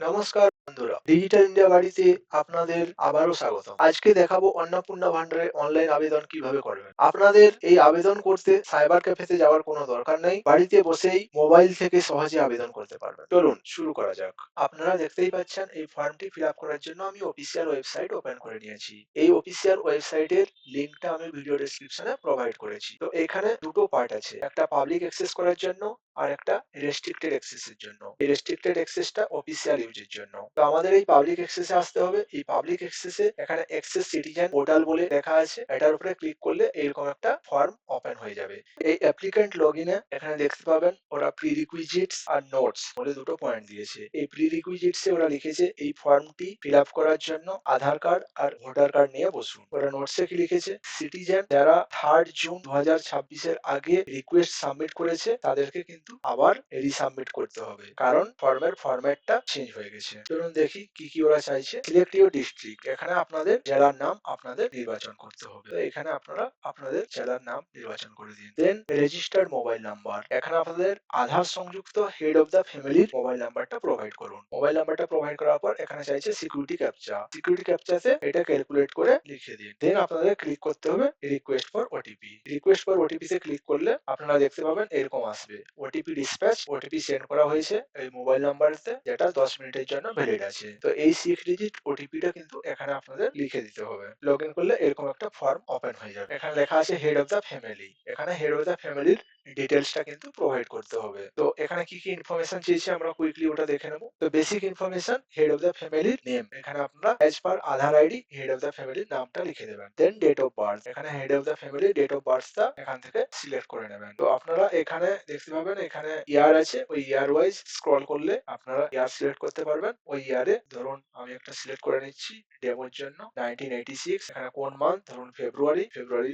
নমস্কার বন্ধুরা, digital India বাড়িতে আপনাদের আবারও স্বাগতম। আজকে দেখাবো অন্নপূর্ণা ভান্ডারে অনলাইন আবেদন কিভাবে করবেন। আপনাদের এই আবেদন করতে সাইবার ক্যাফেতে যাওয়ার কোনো দরকার নেই। বাড়িতে বসেই মোবাইল থেকে সহজে আবেদন করতে পারবেন। চলুন শুরু করা যাক। আপনারা দেখতেই পাচ্ছেন এই ফর্মটি ফিল আপ করার জন্য আমি অফিসিয়াল ওয়েবসাইট ওপেন করে নিয়েছি। এই অফিসিয়াল ওয়েবসাইটের লিঙ্কটা আমি ভিডিও ডেসক্রিপশনে প্রোভাইড করেছি। তো এখানে দুটো পার্ট আছে, একটা পাবলিক অ্যাক্সেস করার জন্য আর একটা রেস্ট্রিক্টেড অ্যাক্সেস এর জন্য। এই রেস্ট্রিক্টেড অ্যাক্সেসটা অফিসিয়াল ইউজের জন্য। তো আমাদের এই পাবলিক অ্যাক্সেসে আসতে হবে। এই পাবলিক অ্যাক্সেসে এখানে অ্যাক্সেস সিটিজেন পোর্টাল বলে লেখা আছে, এটার উপরে ক্লিক করলে এরকম একটা ফর্ম ওপেন হয়ে যাবে। এই অ্যাপ্লিক্যান্ট লগইনে এখানে দেখতে পাবেন ওরা প্রিরিকুইজিটস আর নোটস বলে দুটো পয়েন্ট দিয়েছে। এই প্রিরিকুইজিটস এ ওরা লিখেছে এই ফর্মটি ফিল আপ করার জন্য আধার কার্ড আর ভোটার কার্ড নিয়ে বসুন। ওরা নোটসে কি লিখেছে, সিটিজেন যারা 3 জুন 2026 এর আগে রিকোয়েস্ট সাবমিট করেছে তাদেরকে কিন্তু আবার রিসাবমিট করতে হবে, কারণ ফর্মের ফরম্যাটটা চেঞ্জ হয়ে গেছে। চলুন দেখি কি কি ওরা চাইছে। সিলেক্ট ইউর ডিস্ট্রিক্ট, এখানে আপনাদের জেলার নাম আপনাদের নির্বাচন করতে হবে। তো এখানে আপনারা আপনাদের জেলার নাম নির্বাচন করে দিন। দেন রেজিস্টার্ড মোবাইল নাম্বার, এখানে আপনাদের আধার সংযুক্ত হেড অফ দ্য ফ্যামিলির মোবাইল নাম্বারটা প্রোভাইড করুন। মোবাইল নাম্বারটা প্রোভাইড করার পর এখানে চাইছে সিকিউরিটি ক্যাপচা। সিকিউরিটি ক্যাপচাতে এটা ক্যালকুলেট করে লিখে দিন। দেন আপনাদের ক্লিক করতে হবে request for OTP. Request for OTP তে ক্লিক করলে আপনারা দেখতে পাবেন এরকম আসবে, ওটিপি ডিসপ্যাচ, ওটিপি সেন্ড করা হয়েছে এই মোবাইল নাম্বারতে, যেটা 10 মিনিটের জন্য ভ্যালিড আছে। তো এই 6 ডিজিট ওটিপিটা কিন্তু এখানে আপনাদের লিখে দিতে হবে। লগইন করলে এরকম একটা ফর্ম ওপেন হয়ে যাবে। এখানে লেখা আছে হেড অফ দ্য ফ্যামিলি, এখানে হেড অফ দ্য ফ্যামিলির ডিটেলসটা কিন্তু প্রোভাইড করতে হবে। তো এখানে কি কি ইনফরমেশন চেয়েছে আমরা কুইকলি ওটা দেখে নেব। তো basic information, head of the ফ্যামিলির নেম, এখানে আপনারা as per Aadhaar ID head of the ফ্যামিলির নামটা লিখে দেবেন। দেন ডেট অফ বার্থ, এখানে হেড অফ দ্য ফ্যামিলির ডেট অফ বার্থটা এখান থেকে সিলেক্ট করে নেবেন। তো আপনারা এখানে দেখতে পাবেন এখানে ইয়ার আছে, ওই ইয়ার ওয়াইজ স্ক্রল করলে আপনারা ইয়ার সিলেক্ট করতে পারবেন। ওই ইয়ারে ধরুন আমি একটা সিলেক্ট করে নিচ্ছি ডেমোর জন্য 1986। এখানে কোন মান্থ, ধরুন ফেব্রুয়ারি,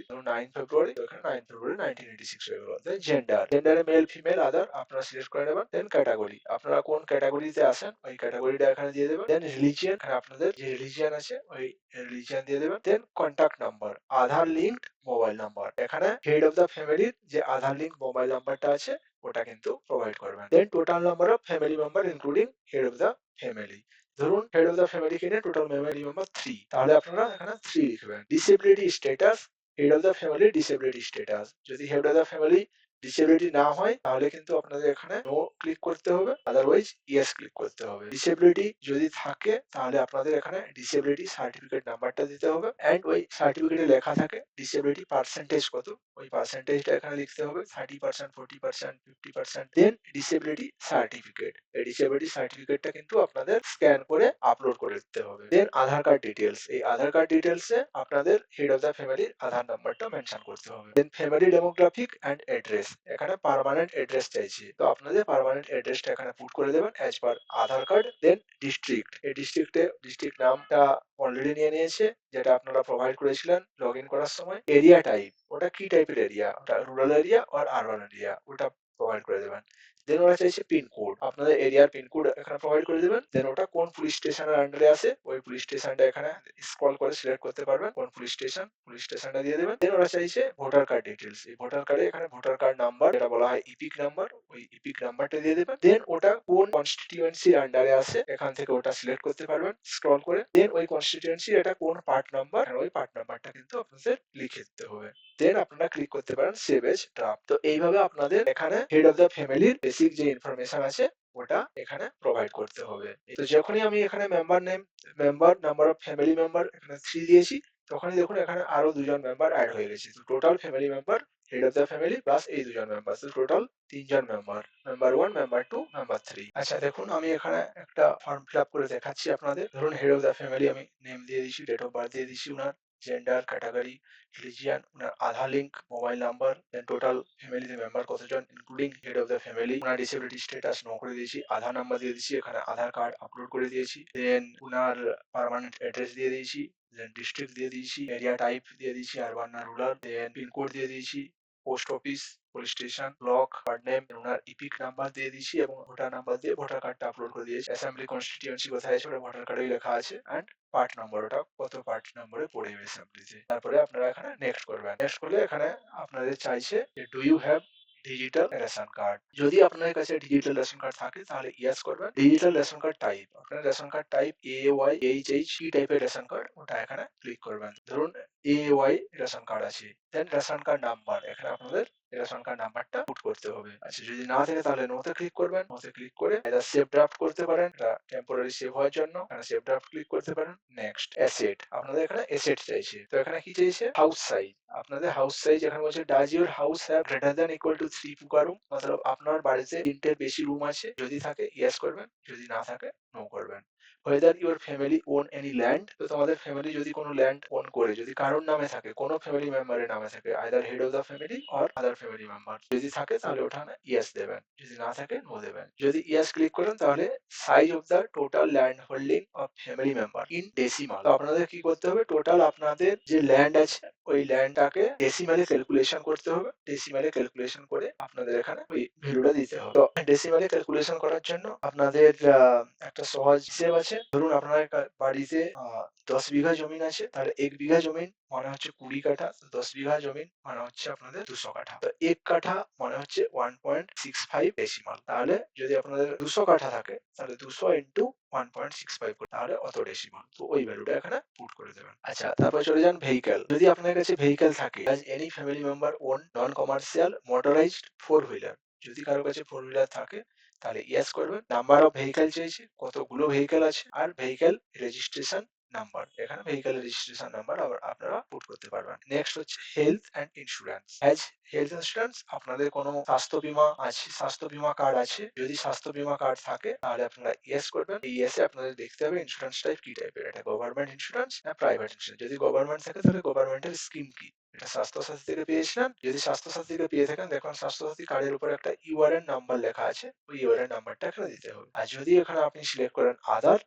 ধরুন 9 ফেব্রুয়ারি, তো এখানে 9 ফেব্রুয়ারি 1986 হয়ে গেল। দেন জেন্ডারে মেল ফিমেল আদার আপনারা সিলেক্ট করে নেবেন। দেন ক্যাটাগরি, আপনারা কোন ক্যাটাগরিতে আসেন ওই ক্যাটাগরিটা এখানে দিয়ে দেবেন। দেন রিলিজিয়ন, এখানে আপনাদের যে রিলিজিয়ন আছে ওই রিলিজিয়ন দিয়ে দেবেন। দেন কন্ট্যাক্ট নাম্বার, আধার লিঙ্কড মোবাইল নাম্বার, এখানে হেড অফ দ্য ফ্যামিলির যে আধার লিঙ্ক মোবাইল নাম্বারটা আছে ওটা কিন্তু প্রোভাইড করবেন। Then total number of family member including head of the family, ধরুন হেড অফ দ্য ফ্যামিলি কিনে টোটাল ফ্যামিলি মেম্বার 3, তাহলে আপনারা এখানে 3 লিখবেন। Disability status, head of the family disability status, যদি head of the family disability না হয় তাহলে কিন্তু আপনাদের এখানে নো ক্লিক করতে হবে, আদারওয়াইজ ইয়েস ক্লিক করতে হবে। ডিসেবিলিটি যদি থাকে তাহলে আপনাদের এখানে ডিসেবিলিটি সার্টিফিকেট নাম্বারটা দিতে হবে, এন্ড ওই সার্টিফিকেটে লেখা থাকে ডিসেবিলিটি পার্সেন্টেজ কত, ওই পার্সেন্টেজটা এখানে লিখতে হবে, 30%, 40%, 50%। দেন ডিসেবিলিটি সার্টিফিকেট, এই ডিসেবিলিটি সার্টিফিকেটটা কিন্তু আপনাদের স্ক্যান করে আপলোড করে দিতে হবে। দেন আধার কার্ড ডিটেলস, এই আধার কার্ড ডিটেলসে আপনাদের হেড অফ দ্য ফ্যামিলির আধার নাম্বারটা মেনশন করতে হবে। দেন ফ্যামিলি ডেমোগ্রাফিক এন্ড অ্যাড্রেস, এখানে পার্মানেন্ট অ্যাড্রেস চাইছি, তো আপনাদের পার্মানেন্ট অ্যাড্রেসটা এখানে পুট করে দেবেন অ্যাজ পার আধার কার্ড। দেন ডিস্ট্রিক্ট, এই ডিস্ট্রিক্ট নামটা অলরেডি নিয়ে নিয়েছে, যেটা আপনারা প্রোভাইড করেছিলেন লগ ইন করার সময়। এরিয়া টাইপ, ওটা কি টাইপের এরিয়া, ওটা রুরাল এরিয়া আর আরবান এরিয়া, ওটা প্রোভাইড করে দেবেন। দেন ওরা চাইছে পিনকোড, আপনাদের এরিয়ার পিনকোড এখানে প্রোভাইড করে দেবেন। দেন ওটা কোন পুলিশ স্টেশনের আন্ডারে আছে ওই পুলিশ স্টেশনটা এখানে স্ক্রল করে সিলেক্ট করতে পারবেন, কোন পুলিশ স্টেশনটা দিয়ে দেবেন। দেন ওরা চাইছে ভোটার কার্ড ডিটেলস, এই ভোটার কার্ডে এখানে ভোটার কার্ড নাম্বার, যেটা বলা হয় ইপিক নাম্বার, ওই ইপিক নাম্বারটা দিয়ে দেবেন। দেন ওটা কোন কনস্টিটিউয়েন্সির আন্ডারে আছে এখান থেকে ওটা সিলেক্ট করতে পারবেন স্ক্রল করে। দেন ওই কনস্টিটিউয়েন্সির এটা কোন পার্ট নাম্বার, ওই পার্ট নাম্বারটা কিন্তু আপনাদের লিখে দিতে হবে। দেন আপনারা ক্লিক করতে পারেন সেভ এজ ড্রাফট। তো এইভাবে আপনাদের এখানে হেড অফ দ্য ফ্যামিলির বেসিক যে ইনফরমেশন আছে ওটা এখানে প্রোভাইড করতে হবে। তো যখনই আমি এখানে member name, member number of family member এখানে 3 দিয়েছি, তখনই দেখুন এখানে আরো 2 জন মেম্বার অ্যাড হয়ে গেছে। তো total family member, head of the family plus এই 2 জন মেম্বার, তো টোটাল 3 জন মেম্বার, মেম্বার 1, মেম্বার 2, মেম্বার 3। আচ্ছা দেখুন আমি এখানে একটা ফর্ম ফিল আপ করে দেখাচ্ছি আপনাদের। ধরুন হেড অফ দ্য ফ্যামিলি আমি নেম দিয়ে দিচ্ছি, ডেট অফ বার্থ দিয়ে দিচ্ছি, উনার জেন্ডার, ক্যাটাগরি, রিলিজিয়ন, উনার আধার লিঙ্ক, মোবাইল নাম্বার, দেন টোটাল ফ্যামিলিতে মেম্বার কতজন including head of the family, উনার ডিসেবিলিটি স্ট্যাটাস নো করে দিয়েছি, আধার নাম্বার দিয়ে দিয়েছি, এখানে আধার কার্ড আপলোড করে দিয়েছি। দেন উনার পার্মানেন্ট অ্যাড্রেস দিয়ে দিয়েছি, দেন ডিস্ট্রিক্ট দিয়ে দিয়েছি, এরিয়া টাইপ দিয়ে দিয়েছি আরবান না রুরাল, দেন পিনকোড দিয়ে দিয়েছি, post office, police station, block, ward name, owner EPIC number দিয়ে দিয়েছি এবং ভোটার নাম্বার দিয়ে ভোটার কার্ডটা আপলোড করে দিয়েছি। অ্যাসেম্বলি কনস্টিটিউয়েন্সি কোথায় আছে ওটা ভোটার কার্ডেই লেখা আছে, এন্ড পার্ট নাম্বার, ওটা কত পার্ট নাম্বারে পড়ে অ্যাসেম্বলিতে। তারপরে আপনারা এখানে নেক্সট করবেন। নেক্সট করলে এখানে আপনাদের চাইছে যে do you have digital ration card. যদি আপনার কাছে ডিজিটাল রেশন কার্ড থাকে তাহলে ইয়েস করবেন। ডিজিটাল রেশন কার্ড টাইপ, আপনার রেশন কার্ড টাইপ AYHH কি টাইপের রেশন কার্ড ওটা এখানে ক্লিক করবেন। ধরুন AY রেশন কার্ড আছে, দেন রেশন কার্ড নাম্বার, এখানে আপনাদের রেশন কার্ড নাম্বারটা পুট করতে হবে। আচ্ছা, যদি না থাকে তাহলে নোতে ক্লিক করবেন। নোতে ক্লিক করে এটা সেভ ড্রাফট করতে পারেন, এটা টেম্পোরারি সেভ হওয়ার জন্য এখানে সেভ ড্রাফট ক্লিক করতে পারেন। নেক্সট অ্যাসেট, আপনাদের এখানে অ্যাসেট চাইছে, তো এখানে কি চাইছে হাউস সাইজ। আপনাদের হাউস সাইজ এখানে বলছে does your house have greater than equal to 3 pucca room, মতলব আপনার বাড়িতে 3টের বেশি রুম আছে, যদি থাকে ইয়েস করবেন, যদি না থাকে নো করবেন। whether your family own any land, তো তোমাদের ফ্যামিলি যদি কোনো ল্যান্ড ওন করে, যদি কারোর নামে থাকে, কোনো ফ্যামিলি মেম্বারের নামে থাকে, either head of the family or other family member, যদি থাকে তাহলে ওখানে ইয়েস দেবেন, যদি না থাকে নো দেবেন। যদি ইয়েস ক্লিক করেন তাহলে size of the total land holding of family member in decimal, তো আপনাদের কি করতে হবে, টোটাল আপনাদের যে ল্যান্ড আছে ওই ল্যান্ডটাকে ডেসিমালে ক্যালকুলেশন করতে হবে। ডেসিমালে ক্যালকুলেশন করে আপনাদের এখানে ওই ভ্যালুটা দিতে হবে। তো ডেসিমালে ক্যালকুলেশন করার জন্য আপনাদের একটা সহজ হিসেব আছে। ধরুন আপনার বাড়িতে 10 বিঘা জমিন আছে, তাহলে 1 বিঘা জমিন মানে হচ্ছে 20 কাঠা, 10 বিঘা জমিন মানে হচ্ছে আপনাদের 200 কাঠা, তো 1 কাঠা মানে হচ্ছে 1.65 ডেসিমাল। তাহলে যদি আপনাদের 200 কাঠা থাকে তাহলে 200 ইন্টু 1.65 করে, তাহলে অত ডেসিমাল, তো ওই ভ্যালুটা এখানে পুট করে দেবেন। আচ্ছা, তারপর চলে যান ভেহিক্যাল। যদি আপনার কাছে ভেহিক্যাল থাকে, as any family member own non commercial motorized 4 wheeler, যদি কারো কাছে 4 হুইলার থাকে তাহলে ইয়েস করবেন। নাম্বার অফ ভেহিক্যাল চাইছে, কতগুলো ভেহিক্যাল আছে, আর ভেহিক্যাল রেজিস্ট্রেশন নাম্বার, এখানে ভেহিক্যাল রেজিস্ট্রেশন নাম্বার আপনারা পুট করতে পারবেন। নেক্সট হচ্ছে health and insurance. As health insurance, আপনাদের কোনো স্বাস্থ্য বীমা আছে, স্বাস্থ্য বীমা কার্ড আছে, যদি স্বাস্থ্য বীমা কার্ড থাকে তাহলে আপনারা ইয়েস করবেন। এই ইয়েসে আপনাদের দেখতে হবে ইন্স্যুরেন্স টাইপ কি টাইপের, এটা গভর্নমেন্ট ইন্স্যুরেন্স না প্রাইভেট ইন্স্যুরেন্স। যদি গভর্নমেন্ট থাকে তাহলে গভর্নমেন্টের স্কিম কি, এটা স্বাস্থ্যসাথী থেকে পেয়েছিলেন, যদি স্বাস্থ্যসাথী থেকে পেয়ে থাকেন, দেখুন স্বাস্থ্যসাথী কার্ডের উপর একটা ইউআরএন নাম্বার লেখা আছে, ওই ইউআরএন নাম্বারটা এখানে দিতে হবে। আর যদি এখানে আপনি সিলেক্ট করেন আদার,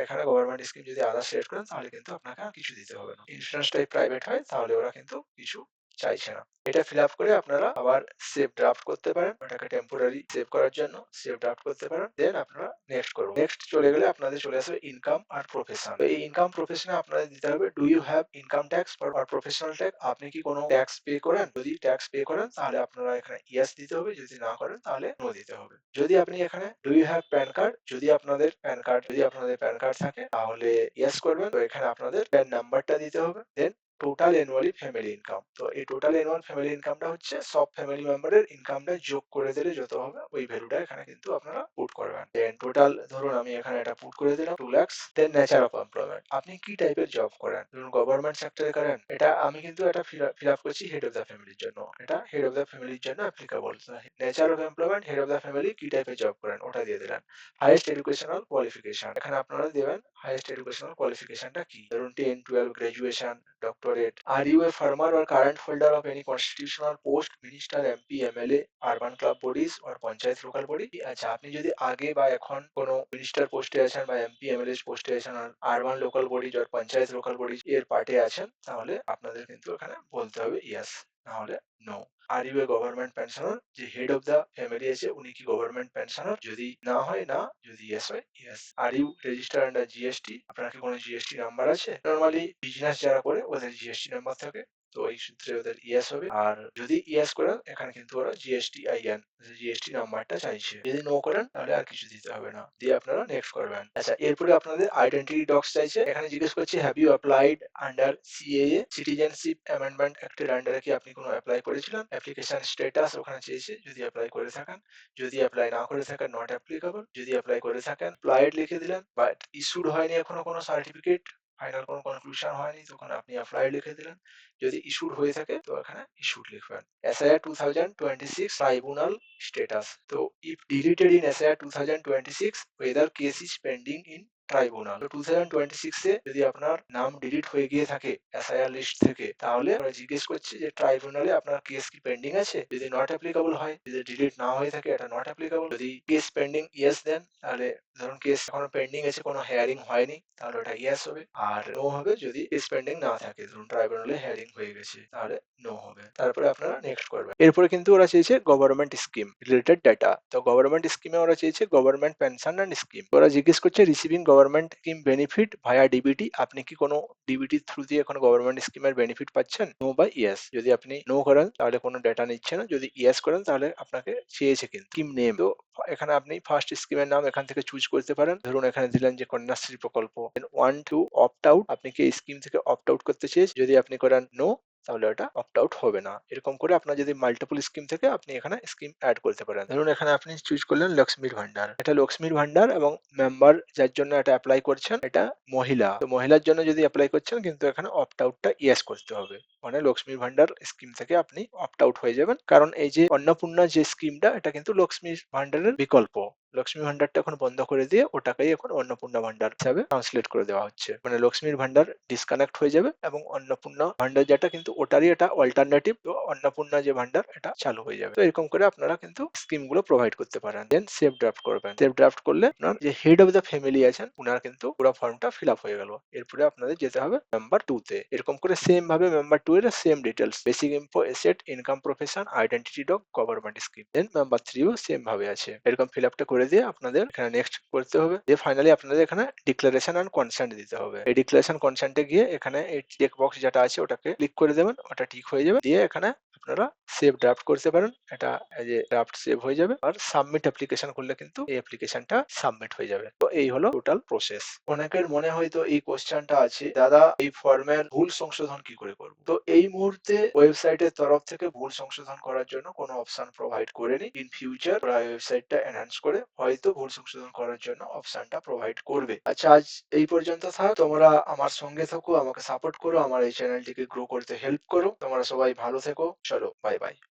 এখানে গভর্নমেন্ট স্কিম যদি আদার সিলেক্ট করেন তাহলে কিন্তু আপনাকে আর কিছু দিতে হবে না। ইন্স্যুরেন্স টাইপ প্রাইভেট হয় তাহলে ওরা কিন্তু কিছু চাইছে না। এটা ফিল আপ করে আপনারা আবার সেভ ড্রাফট করতে পারেন, ওটাকে টেম্পোরারি সেভ করার জন্য সেভ ড্রাফট করতে পারেন, দেন আপনারা নেক্সট করুন। নেক্সট চলে গেলে আপনাদের চলে আসবে ইনকাম আর প্রফেশন। তো এই ইনকাম প্রফেশনে আপনাদের দিতে হবে do you have income tax আর প্রফেশনাল ট্যাক্স, আপনি কি কোনো ট্যাক্স পে করেন, যদি ট্যাক্স পে করেন তাহলে আপনারা এখানে ইয়েস দিতে হবে, যদি না করেন তাহলে নো দিতে হবে। যদি আপনি এখানে do you have PAN card, যদি আপনাদের প্যান কার্ড থাকে তাহলে ইয়েস করবেন, তো এখানে আপনাদের প্যান নাম্বারটা দিতে হবে, দেন টোটাল অ্যানুয়ালি ফ্যামিলি ইনকাম, তো এই টোটাল অ্যানুয়াল ফ্যামিলি ইনকামটা হচ্ছে সব ফ্যামিলি মেম্বারের ইনকামটা যোগ করে দিলে যত হবে ওই ভ্যালুটা এখানে কিন্তু আপনারা পুট করবেন। দেন টোটাল ধরুন আমি এখানে এটা পুট করে দিলাম 2 lakhs। Then nature of employment, আপনি কি টাইপের জব করেন, ধরুন গভর্নমেন্ট সেক্টরে করেন, এটা আমি কিন্তু এটা ফিল আপ করছি হেড অফ দ্য ফ্যামিলির জন্য, এটা হেড অফ দ্য ফ্যামিলির জন্য applicable. Nature of employment head of the family কি টাইপের জব করেন ওটা দিয়ে দিলেন। হাইয়েস্ট এডুকেশনাল কোয়ালিফিকেশন, এখানে আপনারা দেবেন হাইয়েস্ট এডুকেশনাল কোয়ালিফিকেশনটা কি, ধরুন 10, 12 graduation, doctorate. Are you a farmer or current holder of any constitutional post, minister, MP, MLA, urban club bodies or panchayat local body. আচ্ছা, আপনি যদি আগে বা এখন কোনো মিনিস্টার পোস্টে আছেন বা MP, MLA পোস্টে আছেন আর আরবান লোকাল বডি আর পঞ্চায়েত লোকাল বডি এর পার্টে আছেন, তাহলে আপনাদের কিন্তু এখানে বলতে হবে ইয়েস, না হলে no. Are you a government pensioner, যে হেড অফ দ্য ফ্যামিলি আছে উনি কি গভর্নমেন্ট পেনশনার, যদি না হয় না, যদি ইয়েস হয় yes. Are you register under GST, আপনার কি কোনো জিএসটি নাম্বার আছে, নরমালি বিজনেস যারা করে ওদের জিএসটি নাম্বার থাকে, তো এই সূত্রে ওদের ইয়েস হবে। আর যদি ইয়েস করেন এখানে কিন্তু ওরা জিএসটি আইএন জিএসটি নাম্বারটা চাইছে, যদি নো করেন তাহলে আর কিছু দিতে হবে না, দিয়ে আপনারা নেক্সট করবেন। আচ্ছা, এরপরে আপনাদের আইডেন্টিটি ডক্স চাইছে, এখানে জিজ্ঞেস করছে have you applied under CAA citizenship amendment অ্যাক্টের আন্ডারে কি আপনি কোনো অ্যাপ্লাই করেছিলেন, অ্যাপ্লিকেশন স্ট্যাটাস ওখানে চেয়েছে, যদি অ্যাপ্লাই করে থাকেন, যদি অ্যাপ্লাই না করে থাকেন নট অ্যাপ্লিকেবল, যদি অ্যাপ্লাই করে থাকেন অ্যাপ্লাইড লিখে দিলেন, বাট ইস্যুড হয়নি এখনো কোনো সার্টিফিকেট, ফাইনাল কোনো কনক্লুশন হয়নি তো ওখানে আপনি অ্যাপ্লাইড লিখে দিলেন। যদি ইস্যুড হয়ে থাকে তো এখানে ইস্যুড লিখবেন। এসআইআর 2026 ট্রাইব্যুনাল স্ট্যাটাস, তো if deleted in SIR 2026 whether case is pending in tribunal, তো 2026 এ যদি আপনার নাম ডিলিট হয়ে গিয়ে থাকে এসআইআর লিস্ট থেকে, তাহলে আমরা জিজ্ঞেস করছি যে ট্রাইব্যুনালে আপনার কেস কি পেন্ডিং আছে, যদি নট অ্যাপ্লিকেবল হয়, যদি ডিলিট না হয়ে থাকে এটা নট অ্যাপ্লিকেবল, যদি কেস পেন্ডিং ইয়েস দেন তাহলে ধরুন কেস এখনো পেন্ডিং আছে, কোনো হেয়ারিং হয়নি, তাহলে ওটা ইয়েস হবে। আর নো হবে যদি কেস পেন্ডিং না থাকে, ধরুন ট্রাইব্যুনালে হেয়ারিং হয়ে গেছে, তাহলে নো হবে। তারপরে আপনারা নেক্সট করবেন। এরপরে কিন্তু ওরা চেয়েছে গভর্নমেন্ট স্কিম রিলেটেড ডাটা, তো গভর্নমেন্ট স্কিমে ওরা চেয়েছে গভর্নমেন্ট পেনশন অ্যান্ড স্কিম, ওরা জিজ্ঞেস করছে রিসিভিং গভর্নমেন্ট স্কিম বেনিফিট ভায়া ডিবিটি, আপনি কি কোনো ডিবিটির থ্রু দিয়ে কোনো গভর্নমেন্ট স্কিমের বেনিফিট পাচ্ছেন? নো বা ইয়েস। যদি আপনি নো করেন তাহলে কোনো ডেটা নিচ্ছে না, যদি ইয়েস করেন তাহলে আপনাকে চেয়েছে কিন্তু স্কিম নেম। তো এখানে আপনি ফার্স্ট স্কিমের নাম এখান থেকে চুজ করতে পারেন। ধরুন এখানে দিলেন যে কন্যাশ্রী প্রকল্প, দেন ওয়ান টু অপ্ট আউট, আপনি কি এই স্কিম থেকে অপ্ট আউট করতে চেয়েছেন? যদি আপনি করেন নো, তাহলে ওটা অপ্ট আউট হবে না। এরকম করে আপনার যদি মাল্টিপল স্কিম থেকে আপনি এখানে স্কিম অ্যাড করতে পারেন। ধরুন এখানে আপনি চুজ করলেন লক্ষ্মীর ভান্ডার, এটা লক্ষ্মীর ভান্ডার এবং মেম্বার যার জন্য এটা অ্যাপ্লাই করছেন এটা মহিলা। তো মহিলার জন্য যদি অ্যাপ্লাই করছেন কিন্তু এখানে অপ্ট আউটটা ইয়েস করতে হবে। মানে লক্ষ্মীর ভান্ডার স্কিম থেকে আপনি অপ্ট আউট হয়ে যাবেন, কারণ এই যে অন্নপূর্ণা যে স্কিমটা এটা কিন্তু লক্ষ্মীর ভান্ডারের বিকল্প। লক্ষ্মী ভান্ডারটা এখন বন্ধ করে দিয়ে ওটাকেই এখন অন্নপূর্ণা ভান্ডার হিসাবে ট্রান্সলেট করে দেওয়া হচ্ছে। মানে লক্ষ্মীর ভান্ডার ডিসকানেক্ট হয়ে যাবে এবং অন্নপূর্ণা ভান্ডার যেটা কিন্তু ওটারই এটা অল্টারনেটিভ, তো অন্নপূর্ণা যে ভান্ডার এটা চালু হয়ে যাবে। তো এরকম করে আপনারা কিন্তু স্কিম গুলো প্রোভাইড করতে পারেন। দেন সেভ ড্রাফট করবেন। সেভ ড্রাফট করলে আপনার যে হেড অফ দ্য ফ্যামিলি আছেন উনার কিন্তু পুরো ফর্মটা ফিল আপ হয়ে গেল। এরপরে আপনাদের যেতে হবে মেম্বার 2 তে। এরকম করে সেম ভাবে মেম্বার 2 এর same details, basic info, asset, income, profession, identity doc, government scheme. Then member 3 ও সেম ভাবে আছে। এরকম ফিল আপটা করে দিয়ে আপনাদের এখানে নেক্সট করতে হবে। দিয়ে ফাইনালি আপনাদের এখানে ডিক্লারেশন এন্ড কনসেন্ট দিতে হবে। এই ডিক্লারেশন কনসেন্টে গিয়ে এখানে এই চেক বক্স যেটা আছে ওটাকে ক্লিক করে দেবেন, ওটা ঠিক হয়ে যাবে। দিয়ে এখানে আপনারা সেভ ড্রাফট করতে পারেন। এটা এই যে ড্রাফট সেভ হয়ে যাবে আর সাবমিট অ্যাপ্লিকেশন করলে কিন্তু এই অ্যাপ্লিকেশনটা সাবমিট হয়ে যাবে। তো এই হলো টোটাল প্রসেস। অনেকের মনে হয়তো এই কোশ্চেনটা আছে, দাদা এই ফর্মের ভুল সংশোধন কি করে করব? তো এই মুহূর্তে ওয়েবসাইটের তরফ থেকে ভুল সংশোধন করার জন্য কোনো অপশন প্রোভাইড করেনি। ইন ফিউচার ওরা ওয়েবসাইটটা এনহ্যান্স করে হয়তো ভুল সংশোধন করার জন্য অপশনটা প্রোভাইড করবে। আচ্ছা, আজ এই পর্যন্ত থাক। তোমরা আমার সঙ্গে থাকো, আমাকে সাপোর্ট করো, আমার এই চ্যানেলটিকে গ্রো করতে হেল্প করো। তোমরা সবাই ভালো থেকো। চলো, বাই বাই।